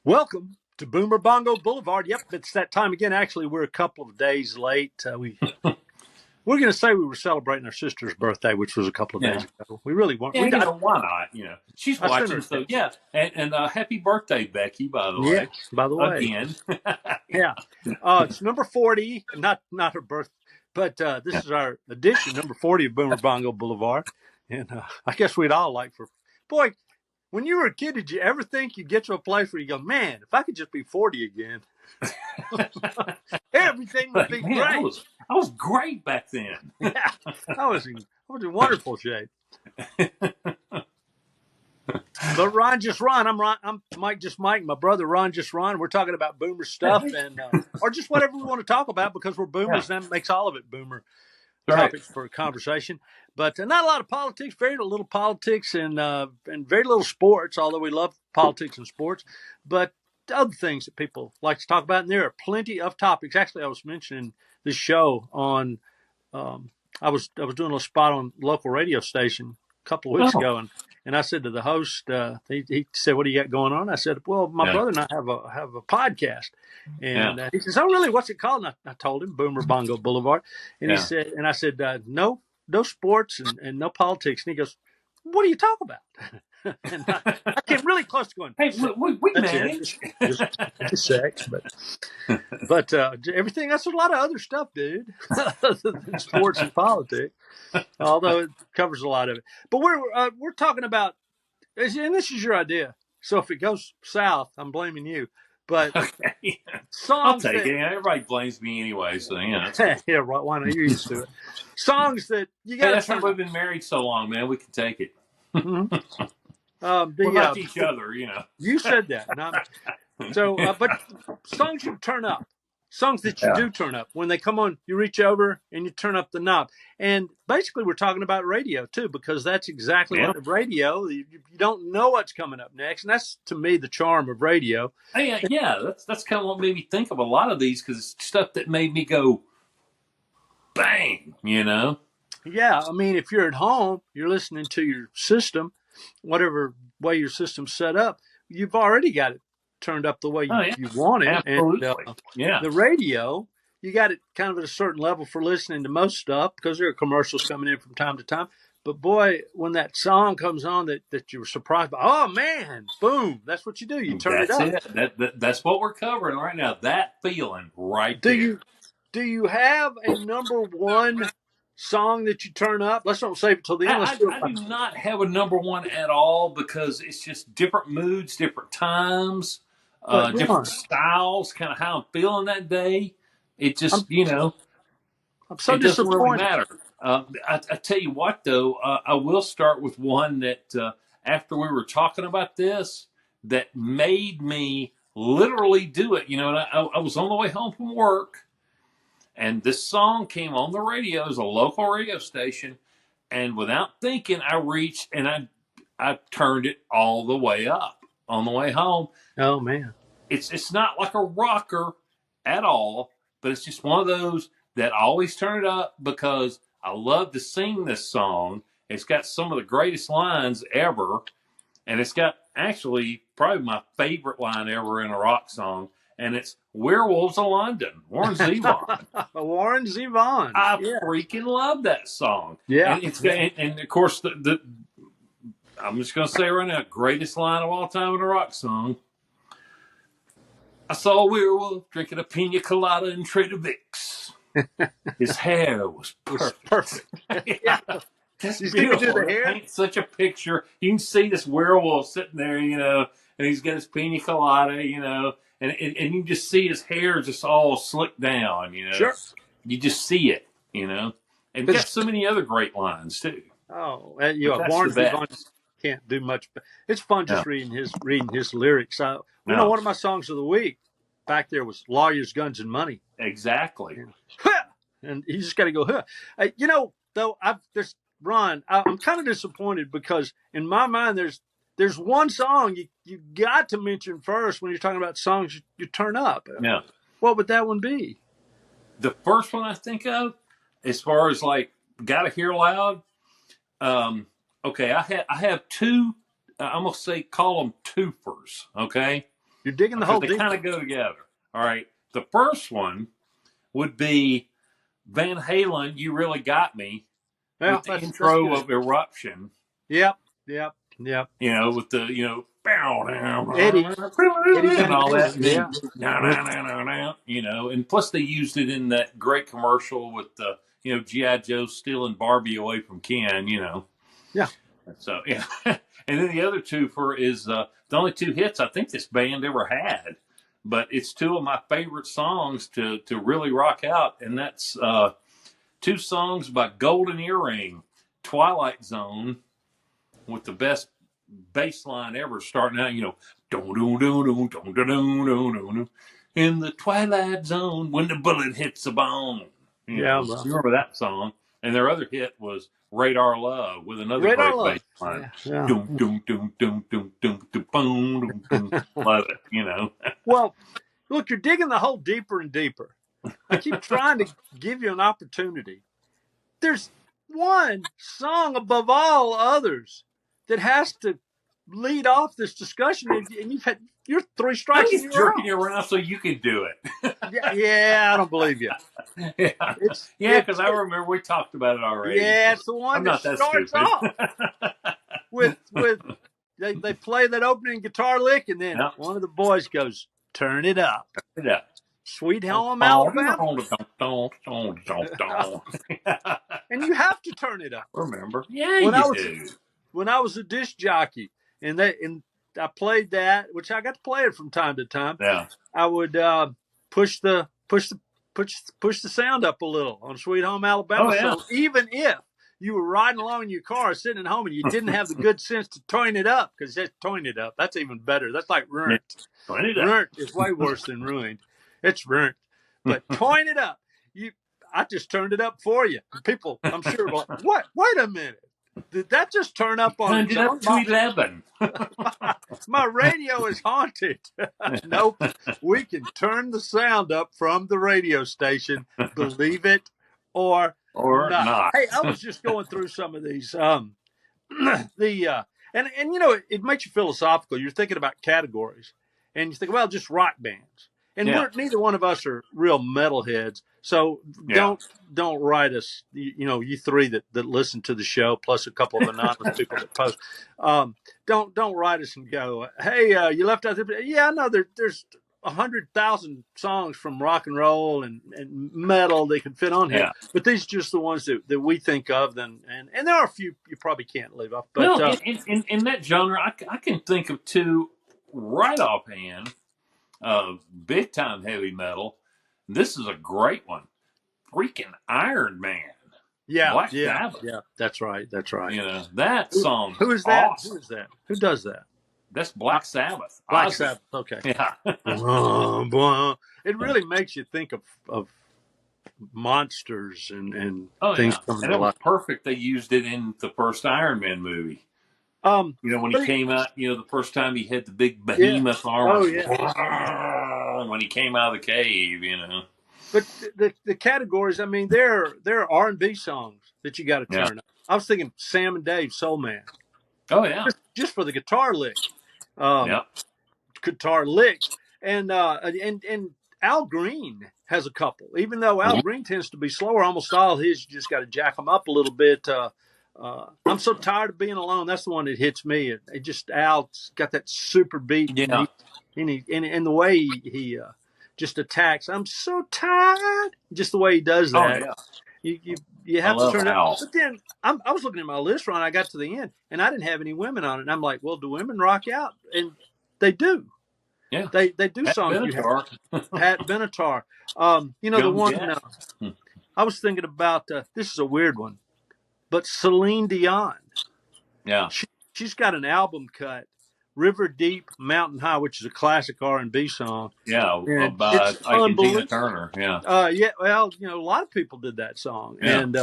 Welcome to Boomer Bongo Boulevard. Yep, it's that time again. Actually, we're a couple of days late. We're going to say we were celebrating our sister's birthday, which was a couple of days Yeah. ago. We really weren't. Yeah, why not? She's I sent her watching, a so text. yeah. And happy birthday, Becky, by the Yeah. way. By the way, Again. yeah, it's number 40, not her birth, but this is our edition, number 40 of Boomer Bongo Boulevard, and I guess we'd all like for boy. When you were a kid, did you ever think you'd get to a place where you go, man, if I could just be 40 again, everything would Like, be man, great. I was great back then. Yeah, I was in wonderful shape. But Ron just Ron, I'm Mike just Mike, my brother Ron just Ron. We're talking about boomer stuff and or just whatever we want to talk about because we're Yeah. boomers and that makes all of it boomer Right. topics for a conversation. But not a lot of politics, very little politics and very little sports, although we love politics and sports. But other things that people like to talk about, and there are plenty of topics. Actually, I was mentioning this show on I was doing a little spot on local radio station a couple of weeks Oh, ago, and I said to the host, he said, "What do you got going on?" I said, "Well, my yeah. brother and I have a podcast," Yeah. and he says, "Oh, really? What's it called?" And I told him, Boomer Bongo Boulevard, and he Yeah. said, and I said, no sports and no politics, and he goes, "What do you talk about?" And I came really close to going, Hey, we "That's it, manage. just sex," but everything else, there's a lot of other stuff, dude, other than sports and politics. Although it covers a lot of it. But we're talking about, and this is your idea. So if it goes south, I'm blaming you. But Okay. I'll songs take that, it. Everybody blames me anyway, so yeah, that's cool. yeah, right. Why not? You're used to it. Songs that you got Hey, to that's why turn we've up. been married so long, man. We can take it. Mhm. What about each other? You said that, but songs you turn up, songs that you Yeah. do turn up when they come on, you reach over and you turn up the knob. And basically, we're talking about radio too, because that's exactly Yeah. what radio. You don't know what's coming up next, and that's to me the charm of radio. Hey, yeah, that's kind of what made me think of a lot of these because it's stuff that made me go bang. Yeah, I mean, if you're at home, you're listening to your system, whatever way your system's set up, you've already got it turned up the way Oh yeah, you want it. And absolutely. Yeah, the radio, you got it kind of at a certain level for listening to most stuff because there are commercials coming in from time to time. But boy, when that song comes on that you were surprised by, oh man, boom, that's what you do. You turn it that's up. it. That's what we're covering right now. That feeling right Do there. you do you have a number one song that you turn up? Let's don't save it till the end. Let's do I it. do not have a number one at all because it's just different moods, different times, But different Ron, styles, kind of how I'm feeling that day. It I'm just, I'm so it doesn't really disappointed. matter. I tell you what, though, I will start with one that after we were talking about this, that made me literally do it. And I was on the way home from work, and this song came on the radio. It was a local radio station, and without thinking, I reached and I turned it all the way up on the way home. Oh man, It's not like a rocker at all, but it's just one of those that I always turn it up because I love to sing this song. It's got some of the greatest lines ever, and it's got actually probably my favorite line ever in a rock song, and it's "Werewolves of London," Warren Zevon. Warren Zevon. I Yeah, freaking love that song, yeah, and it's got, yeah. and of course the I'm just gonna say right now, greatest line of all time in a rock song. I saw a werewolf drinking a pina colada in Trader Vic's. His hair was It was perfect. perfect. Yeah. Yeah, that's You see me do beautiful. the That hair? paints such a picture. You can see this werewolf sitting there, and he's got his pina colada, and you just see his hair just all slicked down. Sure. You just see it. And got so many other great lines too. But that's the Warren Zevon best. can't do much. But it's fun Yeah. just reading his lyrics. No, One of my songs of the week back there was "Lawyers, Guns, and Money." exactly. Yeah. And you just got to go. Huh. Though there's Ron, I'm kind of disappointed because in my mind there's one song you got to mention first when you're talking about songs you turn up. Yeah. What would that one be? The first one I think of, as far as like gotta hear loud. Okay, I have two. I'm gonna say call them twofers. Okay, You're digging the because hole they kind deeper. of go together. All right. The first one would be Van Halen, "You Really Got Me," Yeah, with the that's intro good. of Eruption. Yep, yep, yep. With the Eddie and Van all that, Halen. and then Yeah, and plus they used it in that great commercial with the GI Joe stealing Barbie away from Ken. yeah. So yeah, and then the other two is the only two hits I think this band ever had, but it's two of my favorite songs to really rock out, and that's two songs by Golden Earring, "Twilight Zone," with the best bass line ever, starting out, "Dun dun dun dun dun dun dun dun dun, in the twilight zone when the bullet hits the bone." Yeah, You well, remember that song? And their other hit was "Radar Love" with another Radar great bass Love. line. Yeah, yeah. Dum dum dum dum dum dum dum boom dum dum. Love it. Well, look, you're digging the hole deeper and deeper. I keep trying to give you an opportunity. There's one song above all others that has to lead off this discussion, and you're three I'm strikes and just you're jerking out. you around so you can do it. Yeah, yeah, I don't believe you. Yeah, It's yeah, it, because I it remember we talked about it already. yeah, it's the one I'm that not that starts stupid. off with they play that opening guitar lick, and then Yeah, one of the boys goes, "Turn it up." yeah. Sweet And Home Alabama. And you have to turn it up. remember? Yeah, When I you was do. when I was a disc jockey, and I played that, which I got to play it from time to time. Yeah. I would push the push the push the sound up a little on Sweet Home Alabama. Oh yeah. So even if you were riding along in your car, sitting at home, and you didn't have the good sense to turn it up, because that's turn it up. That's even better. That's like Yeah. ruined. Turn it up. Ruined is way worse than ruined. It's ruined. But turn it up. I just turned it up for you. People, I'm sure, are like, what? Wait a minute. Did that just turn up on Turned its it up own? to 11. My radio is haunted. Nope. We can turn the sound up from the radio station, believe it or Or not. not. Hey, I was just going through some of these and it makes you philosophical. You're thinking about categories, and you think, well, just rock bands. And Yeah. neither one of us are real metalheads, so Yeah. don't write us. You three that listen to the show, plus a couple of anonymous people that post. Don't write us and go, hey, you left out there. Yeah, I know there's 100,000 songs from rock and roll and metal they can fit on here, Yeah. but these are just the ones that we think of. And there are a few you probably can't leave off. But Well, in that genre, I can think of two right offhand of big time heavy metal. This is a great one. Freaking Iron Man. Black Sabbath. that's right. That song's Who is that? awesome. Who is that? Who does that? That's Black Sabbath. Black Ozzy. Sabbath. Okay. Yeah. It really makes you think of monsters and Oh things yeah. coming And to it was life. perfect. They used it in the first Iron Man movie. When he came out, the first time he had the big behemoth armor. Oh yeah. When he came out of the cave, But the categories, I mean, there are R&B songs that you got to turn up. I was thinking Sam and Dave, Soul Man. Oh yeah. Just for the guitar lick. Yeah. Guitar licks. And Al Green has a couple. Even though Al Green tends to be slower, almost all his, you just got to jack them up a little bit. I'm so tired of being alone. That's the one that hits me. It just, Al's got that super beat. Yeah. And the way he just attacks. I'm so tired. Just the way he does that. Oh yeah. You have to turn it Al. up. But then I was looking at my list, Ron. I got to the end, and I didn't have any women on it. And I'm like, well, do women rock out? And they do. Yeah. They do Pat songs. Benatar. Pat Benatar. The one I was thinking about. This is a weird one, but Celine Dion. Yeah. She's got an album cut, River Deep, Mountain High, which is a classic R&B song. Yeah, And by it's Ike and Tina Turner. Yeah. Yeah. Well, a lot of people did that song, Yeah. and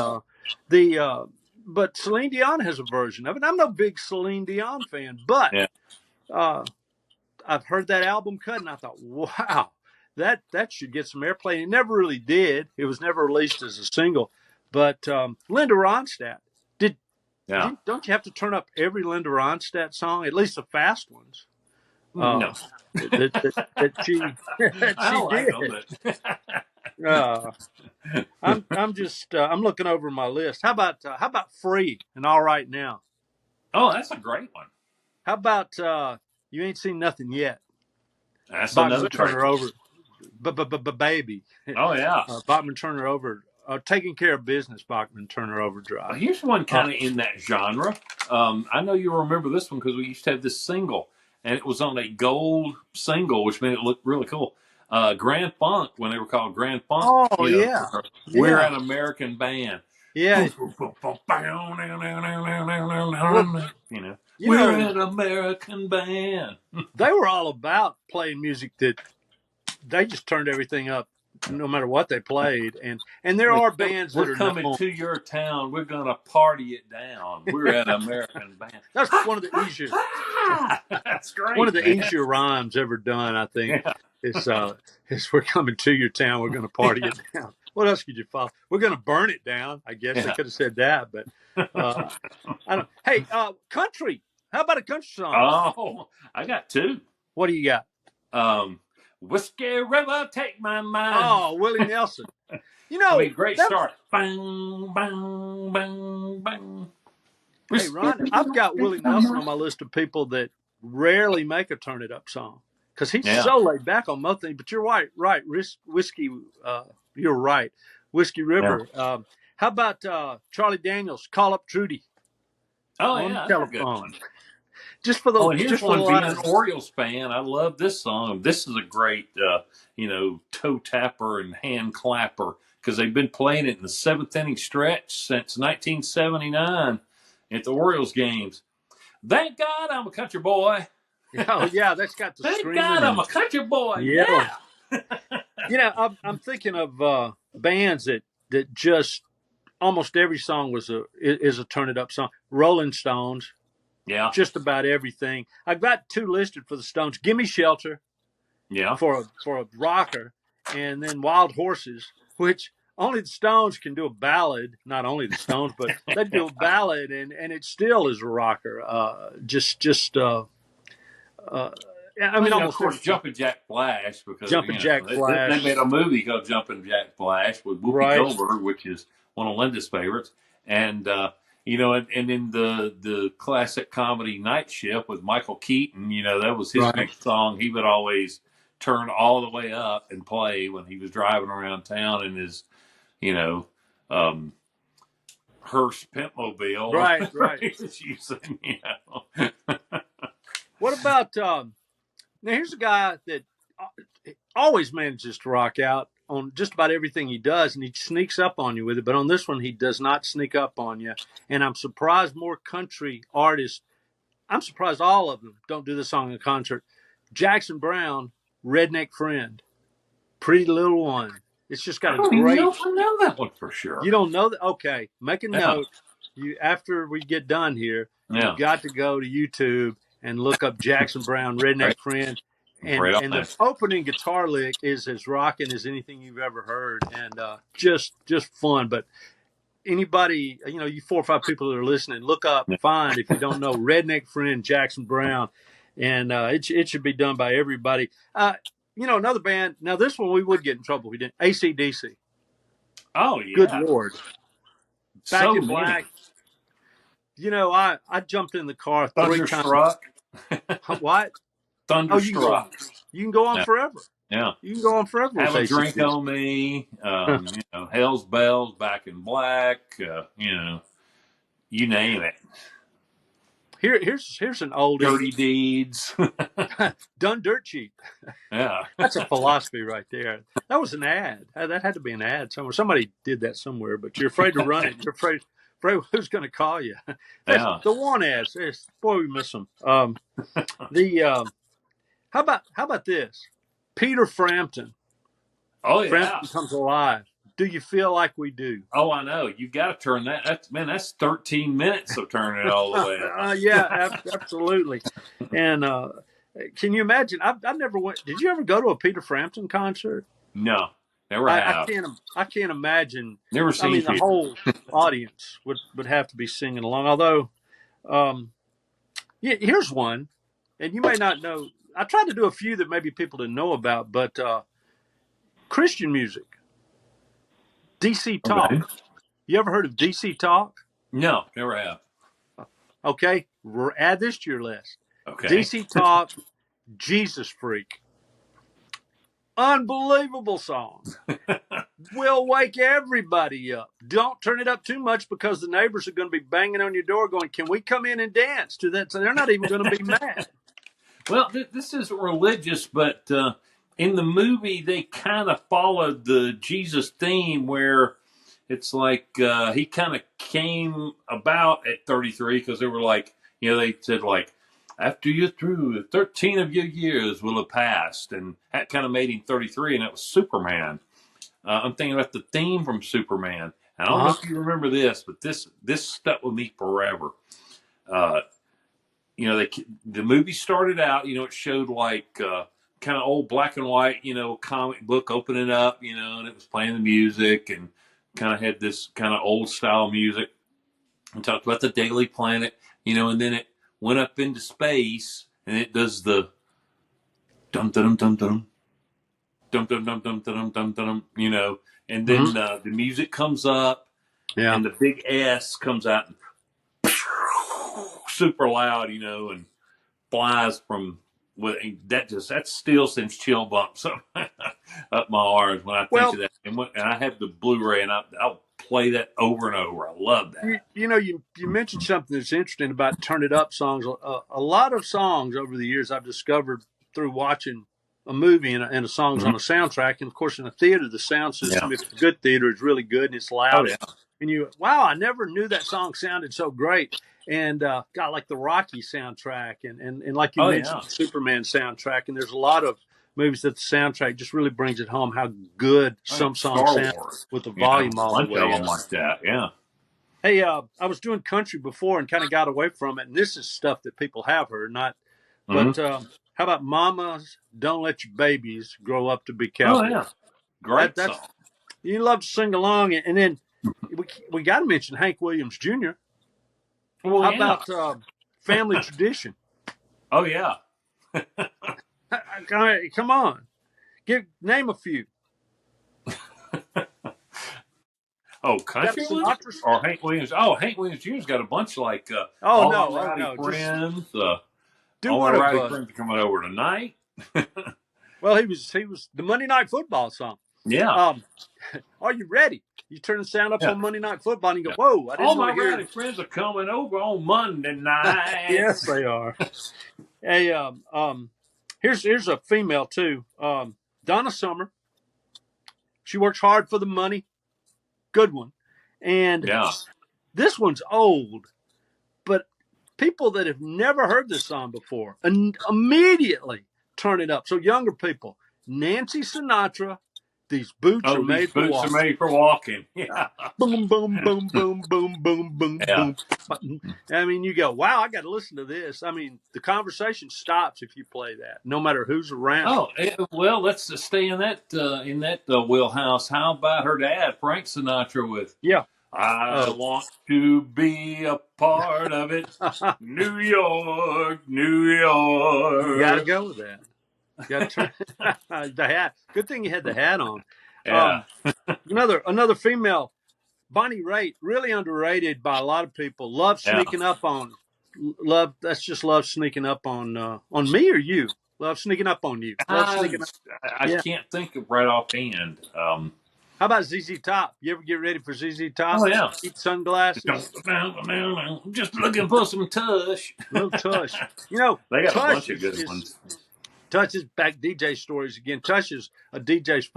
but Celine Dion has a version of it. I'm no big Celine Dion fan, but I've heard that album cut, and I thought, wow, that should get some airplay. It never really did. It was never released as a single. But Linda Ronstadt, don't you have to turn up every Linda Ronstadt song, at least the fast ones? uh, No, that she that I she like did. them, Uh, I'm just I'm looking over my list. How about Free and All Right Now? oh, that's a great one. How about You Ain't Seen Nothing Yet? That's Bachman another great Turner one. Over, Baby. Oh yeah. Bachman Turner Over, Taking Care of Business. Bachman Turner Well, Overdrive. here's one Uh, kind of in that genre. I know you'll remember this one because we used to have this single, and it was on a gold single, which made it look really cool. Grand Funk, when they were called Grand Funk, oh yeah, we're yeah, an American band. yeah. You Well, know, you we're know, an American band. they were all about playing music that they just turned everything up, no matter what they played. And there are bands We're that are coming known. to your town. We're gonna party it down. We're an American band. That's one of the easier That's one of great, the man. easier rhymes ever done. I think Yeah. is is we're coming to your town. We're going to party it down. What else could you follow? We're going to burn it down. I guess they Yeah. could have said that, but uh, I don't. Hey, country. How about a country song? Oh, I got two. What do you got? Um, Whiskey River, take my mind. Oh, Willie Nelson. You I know mean, great that. start. Bang, bang, bang, bang. Hey, Whiskey Ron, I've River, got Willie take my Nelson on mind. my list of people that rarely make a turn it up song because he's Yeah, so laid back on most things. But you're right, right. Whiskey, you're right. Whiskey yeah. River. How about Charlie Daniels? Call Up Trudy Oh, on the yeah, that's a good telephone. one. Oh, and Just here's for the one. Being an line. Orioles fan, I love this song. This is a great, toe tapper and hand clapper because they've been playing it in the seventh inning stretch since 1979 at the Orioles games. Thank God I'm a country boy. Oh yeah, that's got the Thank God screaming I'm and a country boy. yelling. Yeah. I'm thinking of bands that just almost every song is a turn it up song. Rolling Stones. Yeah. Just about everything. I've got two listed for the Stones. Gimme Shelter Yeah. for a rocker, and then Wild Horses, which only the Stones can do a ballad. Not only the Stones, but they do a ballad, and it still is a rocker. I Well, mean, of almost course, every song. Jumpin' Jack Flash, because, Jumpin' Jack they Flash, made a movie called Jumpin' Jack Flash with Whoopi right, Goldberg, which is one of Linda's favorites. And, and in the classic comedy Night Shift with Michael Keaton, that was his right. big song. He would always turn all the way up and play when he was driving around town in his, you know, um, Hearst Pimpmobile or Right, whatever right. he was using, What about now? Here's a guy that always manages to rock out on just about everything he does, and he sneaks up on you with it. But on this one, he does not sneak up on you. And I'm surprised more country artists. I'm surprised all of them don't do this song in concert. Jackson Brown, Redneck Friend, Pretty Little One. It's just got I a don't even know great. if I know that one for sure. You don't know that? Okay, make a Yeah. note. You after we get done here, you've Yeah. got to go to YouTube and look up Jackson Brown, Redneck Right. Friend, Right on and the there. opening guitar lick is as rocking as anything you've ever heard, and just fun. But anybody, you 4 or 5 people that are listening, look up, Yeah. find if you don't know Redneck Friend, Jackson Brown, and it should be done by everybody. Another band. Now this one we would get in trouble if we didn't. AC/DC. Oh Good yeah. Lord. Back So in many. Black. I jumped in the car 3 times. Thunderstruck. What? Oh, Thunderstruck. you can go on Yeah. forever. Yeah. You can go on forever with Have a drink AC/DC. on me. Hell's Bells, Back in Black. You name it. Here's an oldie. Dirty Deeds. Done dirt cheap. Yeah. That's a philosophy right there. That was an ad. That had to be an ad somewhere. Somebody did that somewhere, but you're afraid to run it. You're afraid who's going to call you. That's Yeah. the one ads. Boy, we miss them. How about this? Peter Frampton. Oh yeah. Frampton Comes Alive. Do you feel like we do? Oh, I know. You got to turn that. That's 13 minutes of turning it all the way up. Yeah, absolutely. And can you imagine? I never went. Did you ever go to a Peter Frampton concert? No, never I have. can't imagine. Never I seen mean, the Peter. whole audience would have to be singing along. Although, here's one, and you may not know. I tried to do a few that maybe people didn't know about, but Christian music, DC Okay. Talk. You ever heard of DC Talk? No, never have. Okay, add this to your list. Okay. DC Talk, Jesus Freak. Unbelievable song. Will wake everybody up. Don't turn it up too much because the neighbors are going to be banging on your door going, can we come in and dance to that? So they're not even going to be mad. Well, this isn't religious, but in the movie, they kind of followed the Jesus theme where it's like he kind of came about at 33 because they were like, they said like, after you're through, 13 of your years will have passed. And that kind of made him 33, and that was Superman. I'm thinking about the theme from Superman. I don't know if you remember this, but this stuck with me forever. Uh, the movie started out, it showed like kind of old black and white, comic book opening up, and it was playing the music and kind of had this kind of old style music and talked about the Daily Planet, and then it went up into space and it does the dum dum dum dum dum dum dum dum dum dum dum, and then the music comes up and the big S comes out and super loud, and flies from that still sends chill bumps up my arms when I think of that. And I have the Blu-ray and I'll play that over and over. I love that. You mentioned something that's interesting about turn it up songs. A lot of songs over the years I've discovered through watching a movie and a song's on a soundtrack. And of course, in a theater, the sound system, if it's a good theater, is really good and it's loud. And wow, I never knew that song sounded so great. And got like the Rocky soundtrack and like you mentioned, the Superman soundtrack. And there's a lot of movies that the soundtrack just really brings it home how good some songs sound with the volume all the way up. Like that, yeah. Hey, I was doing country before and kind of got away from it. And this is stuff that people have heard, not. But how about Mamas Don't Let Your Babies Grow Up to Be Cowboys? Oh, yeah. Great song. You love to sing along. And then we got to mention Hank Williams Jr. Well, how about Family Tradition? Oh, yeah. Come on. Name a few. Oh, country ones? Or Hank Williams? Oh, Hank Williams Jr.'s got a bunch like All My Friends. All My Rowdy Friends Are Coming Over Tonight. Well, he was the Monday Night Football song. Yeah. Are you ready? You turn the sound up on Monday Night Football and you go, whoa, I didn't All My Rowdy Friends Are Coming Over on Monday night. Yes, they are. Hey, here's a female too. Donna Summer. She works hard for the money. Good one. And this one's old, but people that have never heard this song before and immediately turn it up. So younger people, Nancy Sinatra, These Boots Are Made for Walking. Are made for walking. Yeah. Boom, boom, boom, boom, boom, boom, boom, boom. I mean, you go, wow, I got to listen to this. I mean, the conversation stops if you play that, no matter who's around. Oh, well, let's stay in that wheelhouse. How about her dad, Frank Sinatra, with I want to be a part of it. New York, New York. You got to go with that. You got to the hat. Good thing you had the hat on. Yeah. Another female, Bonnie Raitt, really underrated by a lot of people. Love sneaking up on. That's just love sneaking up on me or you. Love sneaking up on you. I can't think of right offhand. How about ZZ Top? You ever get ready for ZZ Top? Oh, yeah. Keep sunglasses. Just looking for some tush. Little tush. They got a bunch of good ones. Tush is back DJ stories again. Tush is a DJ's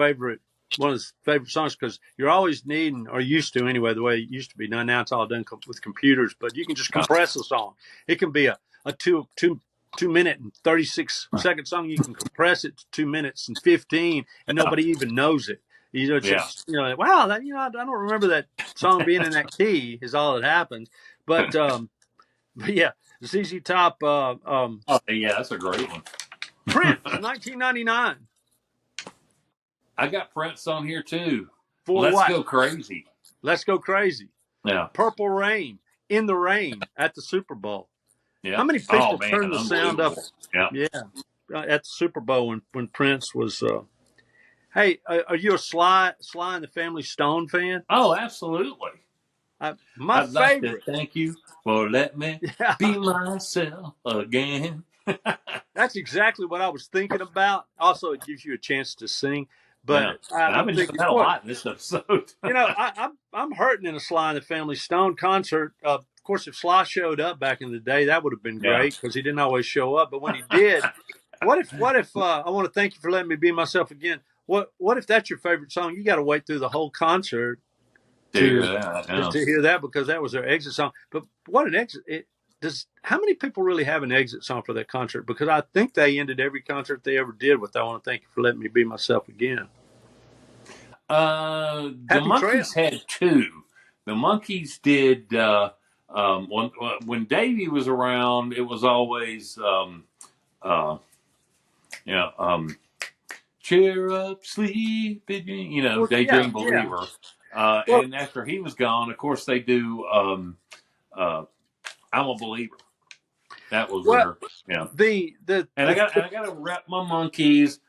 one of his favorite songs because you're always needing, or used to anyway, the way it used to be. Now it's all done with computers, but you can just compress a song. It can be a 2 minute and 36 second song. You can compress it to 2 minutes and 15, and nobody even knows it. Wow, I don't remember that song being in that key is all that happens. But yeah, ZZ Top. That's a great one. Prince, 1999. I got Prince on here too. Let's Go Crazy. Let's Go Crazy. Yeah. Purple Rain, In the Rain at the Super Bowl. Yeah. How many people turn the sound up? Yeah. at the Super Bowl when Prince was. Hey, are you a Sly and the Family Stone fan? Oh, absolutely. My I'd like to favorite. thank you for letting me Yeah, be myself again. that's exactly what I was thinking about. Also, it gives you a chance to sing. Yeah. But And I've I'm been doing thinking, that a boy, lot in this episode. I'm hurting in a Sly and the Family Stone concert. Of course, if Sly showed up back in the day, that would have been Yeah. great because he didn't always show up. But when he did, what if I want to thank you for letting me be myself again? What if that's your favorite song? You got to wait through the whole concert Dude, to yeah, yeah. to hear that because that was their exit song. But what an exit! How many people really have an exit song for that concert? Because I think they ended every concert they ever did with "I want to thank you for letting me be myself again." The Happy Trail. Monkees had two. The Monkees did when Davey was around. It was always uh, you know cheer up, sleep, Well, daydream yeah. believer. Well, And after he was gone, of course they do uh, I'm a believer. That was well, their yeah. And I the got to rep my Monkees,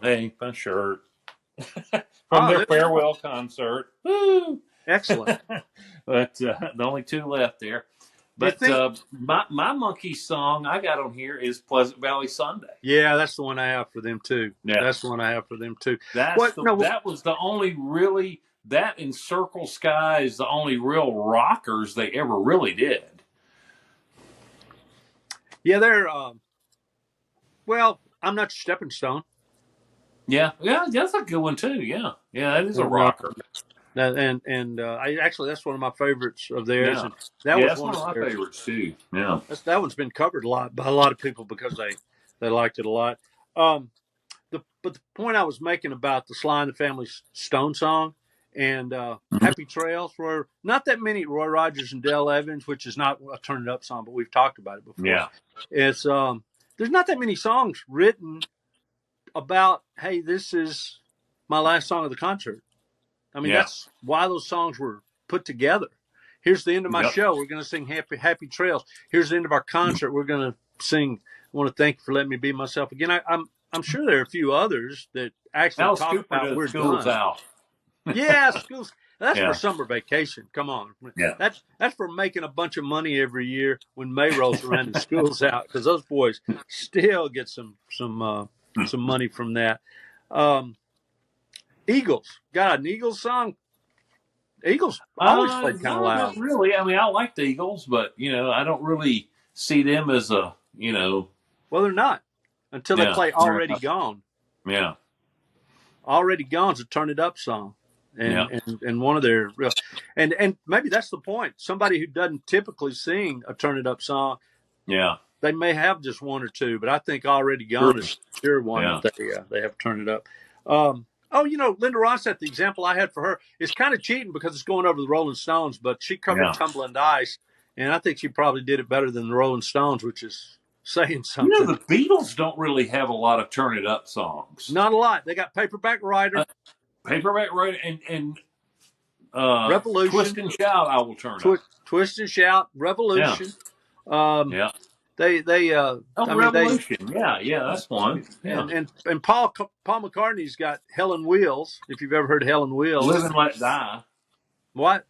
hey, my shirt from oh, their there you go. farewell concert. Woo! Excellent. But the only two left there. Do you But think? my monkey song I got on here is Pleasant Valley Sunday. Yeah, that's the one I have for them too. Yeah, That's the one I have for them too. What? No. that was the only really that in Circle Sky is the only real rockers they ever really did. Yeah, they're. Well, I'm not your stepping stone. Yeah, that's a good one too. Yeah, that is a And, uh, rocker. I actually that's one of my favorites of theirs, Yeah, and that was that's one one of of my theirs. favorites too. Yeah, That one's been covered a lot by a lot of people because they liked it a lot. Um, but the point I was making about the Sly and the Family Stone song and mm-hmm. Happy Trails were not that many Roy Rogers and Dale Evans, which is not a Turn It Up song, but we've talked about it before. Yeah, It's there's not that many songs written about, hey, this is my last song of the concert. I mean, that's why those songs were put together. Here's the end of my show. We're going to sing Happy Trails. Here's the end of our concert. We're going to sing I want to thank you for letting me be myself again. I'm sure there are a few others that actually Alice talk Cooper about does we're School's done. Out. Yeah, schools. That's for summer vacation. Come on. Yeah. That's for making a bunch of money every year when May rolls around and school's out because those boys still get some money from that. Eagles got an Eagles song. Eagles always played kind of loud. Not really. I mean, I like the Eagles, but I don't really see them as a Well, they're not until they play "Already Gone." Yeah, "Already Gone's" a Turn It Up song, and one of their real, and maybe that's the point. Somebody who doesn't typically sing a Turn It Up song, they may have just one or two, but I think "Already Gone" is sure one that they have Turn It Up. Linda Ronstadt, the example I had for her is kind of cheating because it's going over the Rolling Stones, but she covered "Tumbling Dice," and I think she probably did it better than the Rolling Stones, which is saying something. The Beatles don't really have a lot of Turn It Up songs. Not a lot. They got Paperback Writer. Paperback Writer and Revolution. Twist and Shout, I Will Turn Up. Twist and Shout, Revolution. Yeah. Revolution. That's one. Yeah. And Paul McCartney's got Helen Wheels. If you've ever heard Helen Wheels, Live and Let Die. What?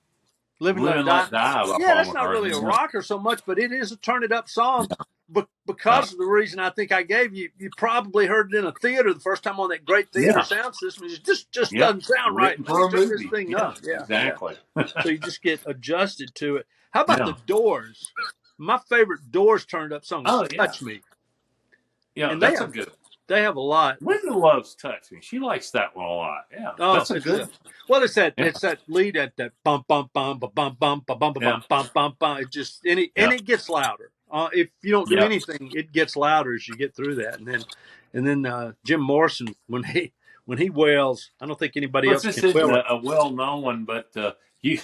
Live and Let Die. That's not really a rocker so much, but it is a Turn It Up song. Because of the reason I think I gave you, you probably heard it in a theater the first time on that great theater sound system. It just doesn't sound right. For a movie. This thing up. Exactly. So you just get adjusted to it. How about the Doors? My favorite Doors Turned Up song is "Touch Me." Yeah, and that's a good one. They have a lot. Linda loves "Touch Me." She likes that one a lot. Yeah, that's a good one. Well, it's that lead at that bum bum bum bum bum bum bum bum bum bum bum. It just and it gets louder. If you don't do anything, it gets louder as you get through that. And then Jim Morrison when he wails, I don't think anybody else can wail. This isn't a well-known one, but you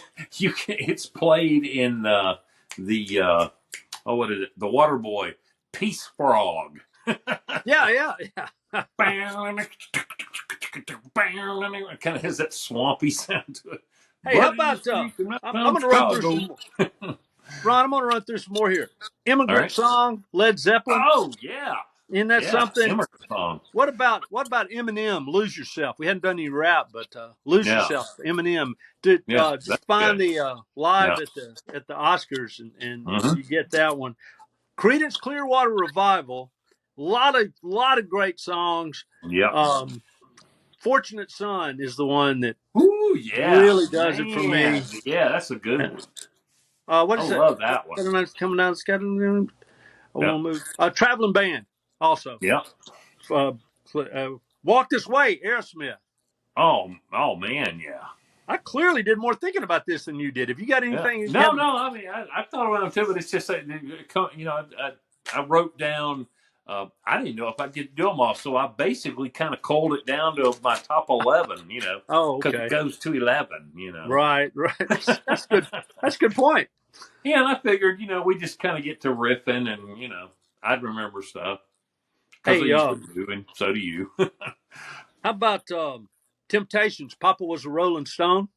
can. It's played in the what is it? The Waterboy, Peace Frog. Yeah. It kind of has that swampy sound to it. Hey, how about I'm going to run through some more. Ron, I'm going to run through some more here. Immigrant Song, Led Zeppelin. Oh, yeah. Isn't that Yeah, something? Emerson songs. What about Eminem? Lose Yourself. We hadn't done any rap, but Lose Yeah, Yourself. Eminem. Did yeah, just that's find good. the live Yeah. at the Oscars, and Hmm. you get that one. Creedence Clearwater Revival. A lot of great songs. Yep. Um, Fortunate Son is the one that Ooh, yeah, really does it for man. me. Yeah, that's a good one. What I is that? love that one. Coming down the schedule. I Yep. want to move. Traveling Band also. Yep. Uh, Walk This Way, Aerosmith. Oh man, yeah. I clearly did more thinking about this than you did. If you got Yeah. anything you No, haven't, no. I mean, I thought about them too, but it's just like, you know, I wrote down. I didn't know if I could do them all, so I basically kind of culled it down to my top 11. You know, oh, because it okay, goes to 11. You know. right. That's good. That's a good point. Yeah, and I figured, we just kind of get to riffing, and I'd remember stuff because I Hey, usually do, and so do you. how about Temptations? Papa Was a Rolling Stone.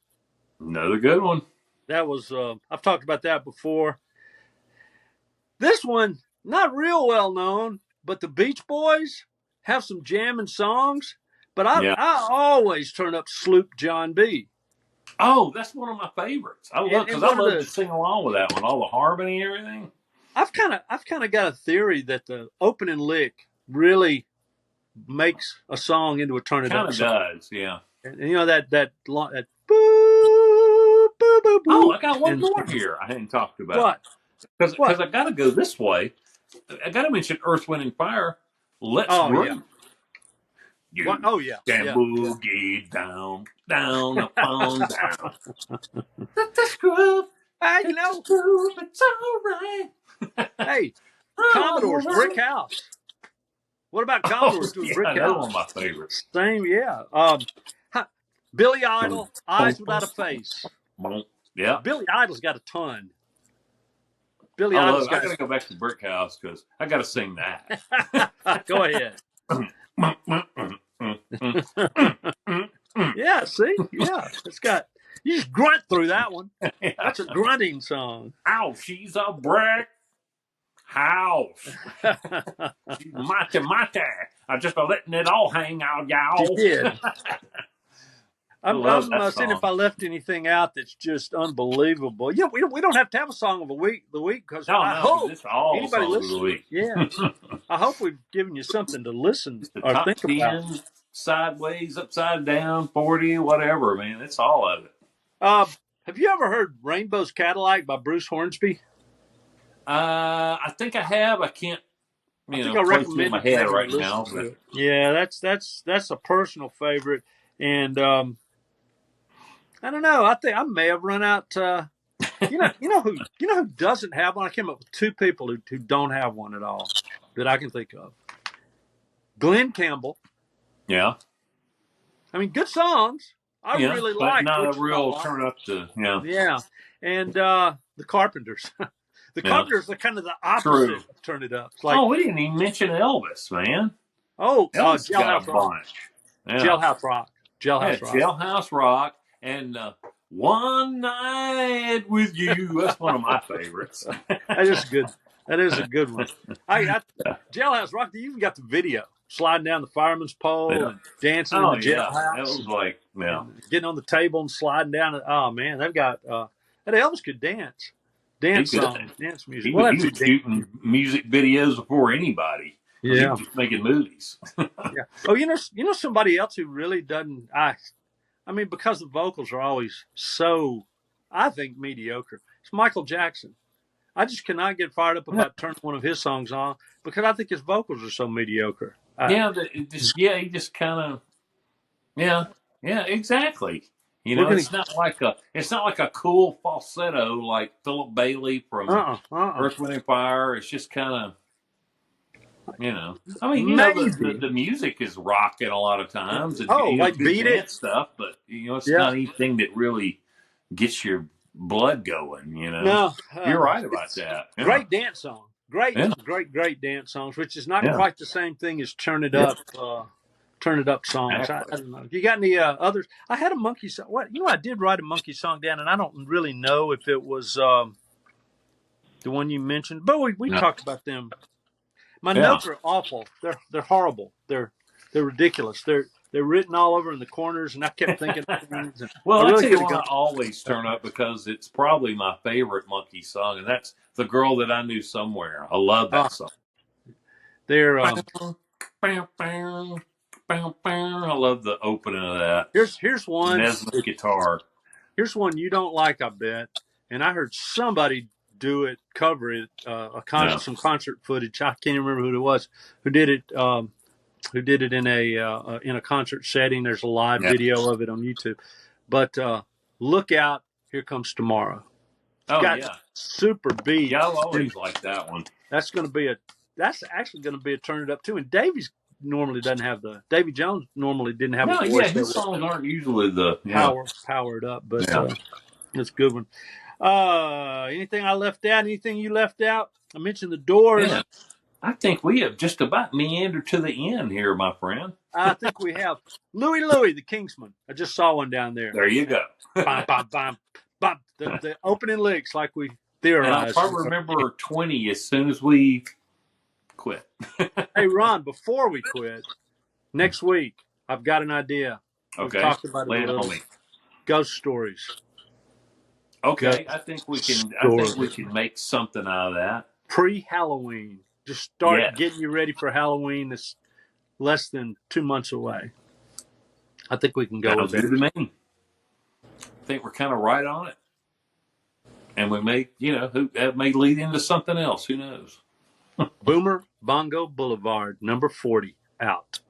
Another good one. That was I've talked about that before. This one not real well known, but the Beach Boys have some jamming songs. But Yeah. I always turn up Sloop John B. Oh, that's one of my favorites. I love And because I one of love to the sing along with that one, all the harmony and everything. I've kind of got a theory that the opening lick really makes a song into a turn it Kind up of song. does, yeah. And you know that boo boo boo Oh, boo. I got one And more here I hadn't talked about what because what? I got to go this way. I got to mention Earth, Wind, and Fire. Let's Oh yeah. groove. What? You Oh yeah. can Yeah. Yeah. boogie down, down, up on down. Let's groove. You Let's know, groove. It's all right. hey, All Commodores, Brick right. House. What about Oh Commodores doing yeah, Brick that's one of my House? favorites. Same, yeah. Billy Boom, Idol, boom, Eyes boom, Without a Face. boom. Yeah. Billy Idol's got a ton. Billy I love Idol's it. I got. got to go back to Brick House because I got to sing that. Go ahead. Yeah, see? Yeah. It's got you just grunt through that one. Yeah. That's a grunting song. Ow, she's a brick house. She's mighty, mighty. I'm just letting it all hang out, She y'all. did. I I'm, love I'm that seeing if song. I left anything out that's just unbelievable. Yeah, we don't have to have a song of the week because No, I no, because hope it's all anybody songs of the listening, week. yeah, I hope we've given you something to listen It's the or top think about. 10, sideways, upside down, 40, whatever, man. It's all of it. Have you ever heard Rainbow's Cadillac by Bruce Hornsby? I think I have. I can't, I think I place it in my recommended you head having right to listen now. to But it. Yeah, that's a personal favorite, and I don't know. I think I may have run out. You know who doesn't have one. I came up with two people who don't have one at all that I can think of. Glenn Campbell. yeah, I mean, good songs. I yeah, really but like not a Wichita real Live. turn up to, yeah, Yeah, and the Carpenters. The yeah. Carpenters are kind of the True. opposite of Turn It Up. It's like, Oh, we didn't even mention Elvis, man. oh, Elvis has got a Jailhouse Rock. bunch. Yeah. Jailhouse Rock. Yeah, Jailhouse Rock. Jailhouse Rock and One Night with You. That's one of my favorites. That is good. That is a good one. Jailhouse Rock. You even got the video sliding down the fireman's pole Yeah. and dancing in Oh, the yeah. jailhouse. That was like, yeah. And getting on the table and sliding down it. Oh man, they've got that Elvis could dance. Dance He could. song, dance music. He Well, was, that's he was shooting music videos before anybody. He yeah. was just making movies. Yeah. Oh, you know somebody else who really doesn't. I mean, because the vocals are always so, I think, mediocre. It's Michael Jackson. I just cannot get fired up about turning one of his songs on because I think his vocals are so mediocre. Yeah, he just kind of, yeah, exactly. We're gonna. It's not like a cool falsetto like Philip Bailey from Earth, Wind, and Fire. It's just kind of, I mean, Maybe. the music is rocking a lot of times. And, Like good Beat dance It. stuff, but it's Yeah. not anything that really gets your blood going. No, You're right about that. Yeah. Great dance song. Great, Yeah. great dance songs, which is not Yeah. quite the same thing as Turn It Up. Turn It Up songs. Exactly. I don't know. You got any others? I had a monkey song. What I did write a monkey song down, and I don't really know if it was the one you mentioned, but we No. talked about them. My Yeah. notes are awful. They're horrible. They're ridiculous. They're written all over in the corners, and I kept thinking of things. And I Well, I really tell could you have why gone. I always turn up, because it's probably my favorite Monkey song, and that's "The Girl That I Knew Somewhere." I love Uh, that song. they're Bow, bow, bow, bow. I love the opening of that. here's one. Nesmith guitar. Here's one you don't like, I bet. And I heard somebody do it, cover it, Yeah. some concert footage. I can't even remember who it was who did it. Who did it in a concert setting? There's a live Yeah. video of it on YouTube. But look out! Here comes tomorrow. It's Oh got yeah. super beat, Yeah, I've and always liked that one. that's going to be a. That's actually going to be a turn it up too. And Davy Jones normally didn't have a No, yeah, voice that his was songs aren't usually the yeah. powered up, but Yeah. it's a good one. Anything I left out? Anything you left out? I mentioned the Doors. Yeah. I think we have just about meandered to the end here, my friend. I think we have Louie, the Kingsman. I just saw one down there. There you go. Bam, bam, bam, bam. The opening licks, like we And I'll theorized. probably remember 20 as soon as we quit. Hey, Ron, before we quit, next week, I've got an idea. We've Okay. talked about it Lay a it little. on me. Ghost stories. Okay. Ghost I think we can stories. make something out of that. Pre-Halloween. Just start Yes. getting you ready for Halloween. That's less than 2 months away. I think we can go Sounds with good that. to me. I think we're kind of right on it. And we may, that may lead into something else. Who knows? Boomer Bongo Boulevard, number 40, out.